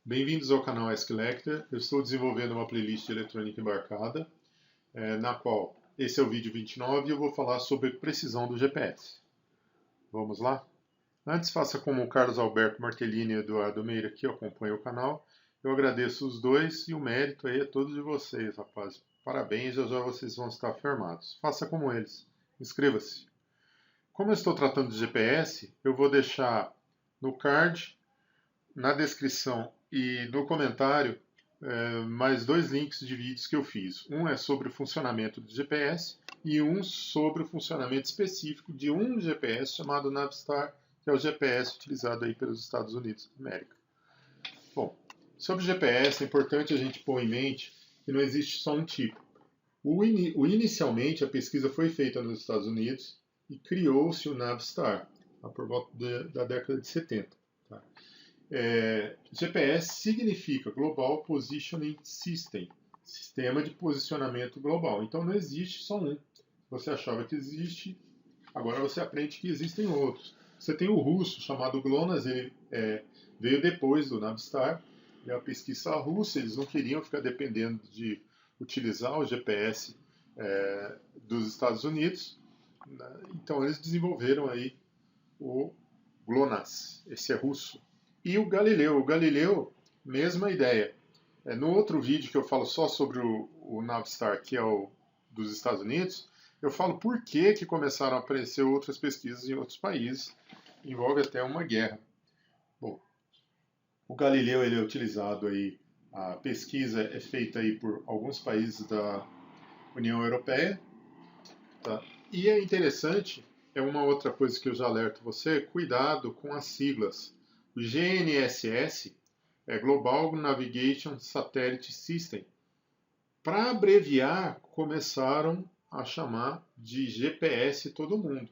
Bem-vindos ao canal Ask Lecter. Eu estou desenvolvendo uma playlist de eletrônica embarcada, na qual esse é o vídeo 29 e eu vou falar sobre precisão do GPS. Vamos lá? Antes, faça como o Carlos Alberto Martellini e o Eduardo Meira, que acompanham o canal. Eu agradeço os dois e o mérito aí a todos de vocês, rapaz. Parabéns, já já vocês vão estar firmados. Faça como eles. Inscreva-se. Como eu estou tratando de GPS, eu vou deixar no card, na descrição e no comentário mais dois links de vídeos que eu fiz. Um é sobre o funcionamento do GPS e um sobre o funcionamento específico de um GPS chamado Navstar, que é o GPS utilizado aí pelos Estados Unidos da América. Bom, sobre o GPS é importante a gente pôr em mente que não existe só um tipo. Inicialmente a pesquisa foi feita nos Estados Unidos e criou-se o Navstar, por volta da década de 70. Tá? GPS significa Global Positioning System, sistema de posicionamento global. Então não existe só um. Você achava que existe, agora você aprende que existem outros. Você tem o russo chamado GLONASS, ele veio depois do Navstar, é a pesquisa russa, eles não queriam ficar dependendo de utilizar o GPS dos Estados Unidos, né? Então eles desenvolveram aí o GLONASS, esse é russo. E o Galileu, mesma ideia. No outro vídeo que eu falo só sobre o Navstar, que é o dos Estados Unidos, eu falo por que começaram a aparecer outras pesquisas em outros países, envolve até uma guerra. Bom, o Galileu ele é utilizado aí, a pesquisa é feita aí por alguns países da União Europeia, tá? E é interessante, é uma outra coisa que eu já alerto você, cuidado com as siglas. O GNSS é Global Navigation Satellite System. Para abreviar, começaram a chamar de GPS todo mundo.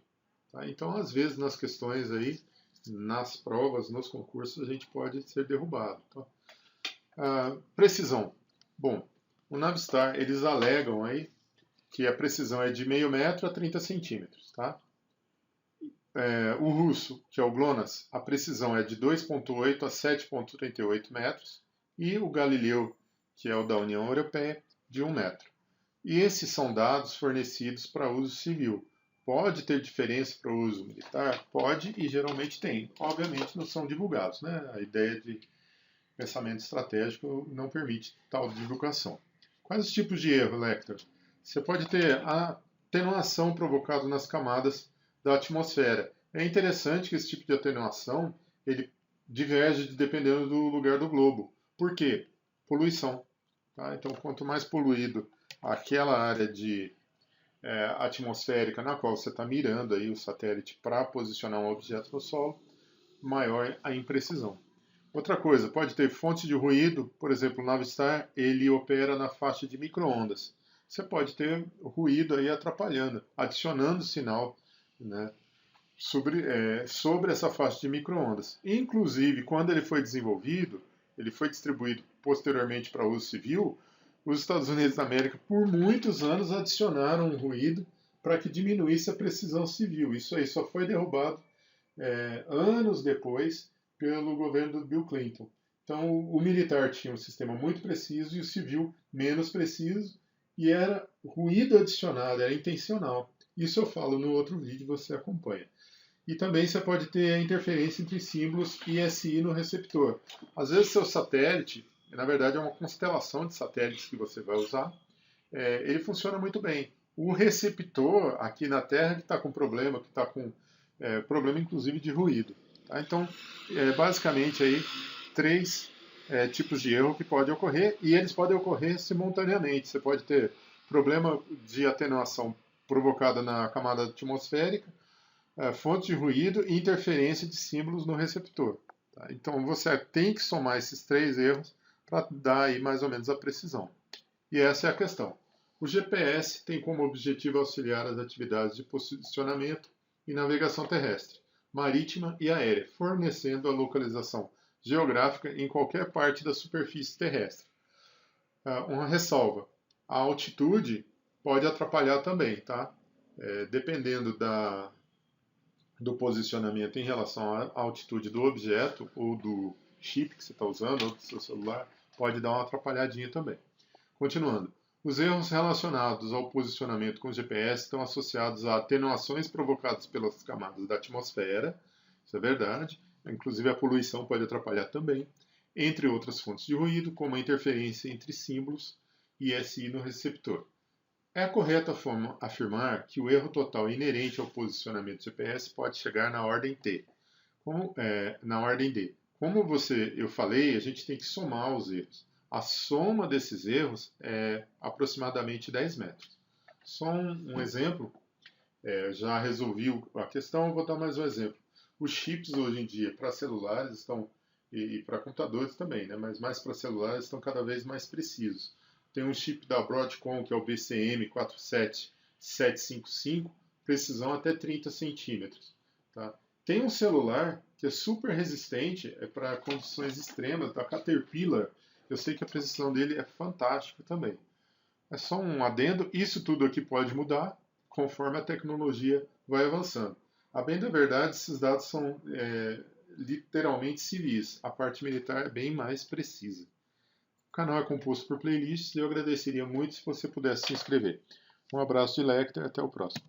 Tá? Então, às vezes, nas questões aí, nas provas, nos concursos, a gente pode ser derrubado. Tá? Precisão. Bom, o Navstar, eles alegam aí que a precisão é de meio metro a 30 centímetros. Tá? O russo, que é o GLONASS, a precisão é de 2,8 a 7,38 metros, e o Galileu, que é o da União Europeia, de 1 metro. E esses são dados fornecidos para uso civil. Pode ter diferença para uso militar? Pode, e geralmente tem. Obviamente não são divulgados, né? A ideia de pensamento estratégico não permite tal divulgação. Quais os tipos de erro, Lecter? Você pode ter a atenuação provocada nas camadas da atmosfera. É interessante que esse tipo de atenuação ele diverge dependendo do lugar do globo. Por quê? Poluição. Tá? Então, quanto mais poluído aquela área atmosférica na qual você está mirando aí o satélite para posicionar um objeto no solo, maior a imprecisão. Outra coisa, pode ter fonte de ruído, por exemplo, o Navstar ele opera na faixa de micro-ondas. Você pode ter ruído aí atrapalhando, adicionando sinal, né, sobre essa faixa de micro-ondas. Inclusive, quando ele foi desenvolvido, ele foi distribuído posteriormente para uso civil, os Estados Unidos da América, por muitos anos, adicionaram um ruído para que diminuísse a precisão civil. Isso aí só foi derrubado anos depois pelo governo do Bill Clinton. Então, o militar tinha um sistema muito preciso e o civil menos preciso, e era ruído adicionado, era intencional. Isso eu falo no outro vídeo, você acompanha. E também você pode ter a interferência entre símbolos e SI no receptor. Às vezes seu satélite, na verdade é uma constelação de satélites que você vai usar, ele funciona muito bem. O receptor aqui na Terra que está com problema, que está com problema inclusive de ruído. Tá? Então, basicamente aí três tipos de erro que podem ocorrer, e eles podem ocorrer simultaneamente. Você pode ter problema de atenuação provocada na camada atmosférica, fonte de ruído e interferência de símbolos no receptor. Tá? Então você tem que somar esses três erros para dar aí mais ou menos a precisão. E essa é a questão. O GPS tem como objetivo auxiliar as atividades de posicionamento e navegação terrestre, marítima e aérea, fornecendo a localização geográfica em qualquer parte da superfície terrestre. Uma ressalva, a altitude pode atrapalhar também, tá? Dependendo do posicionamento em relação à altitude do objeto ou do chip que você está usando ou do seu celular, pode dar uma atrapalhadinha também. Continuando. Os erros relacionados ao posicionamento com o GPS estão associados a atenuações provocadas pelas camadas da atmosfera, isso é verdade, inclusive a poluição pode atrapalhar também, entre outras fontes de ruído, como a interferência entre símbolos e SI no receptor. É correto afirmar que o erro total inerente ao posicionamento GPS pode chegar na ordem T, na ordem D. Como eu falei, a gente tem que somar os erros. A soma desses erros é aproximadamente 10 metros. Só um exemplo, já resolvi a questão, vou dar mais um exemplo. Os chips hoje em dia para celulares estão, e para computadores também, né, mas mais para celulares estão cada vez mais precisos. Tem um chip da Broadcom, que é o BCM47755, precisão até 30 centímetros. Tá? Tem um celular que é super resistente para condições extremas, da Caterpillar. Eu sei que a precisão dele é fantástica também. É só um adendo, isso tudo aqui pode mudar conforme a tecnologia vai avançando. A bem da verdade, esses dados são literalmente civis. A parte militar é bem mais precisa. O canal é composto por playlists e eu agradeceria muito se você pudesse se inscrever. Um abraço de Lecter, até o próximo.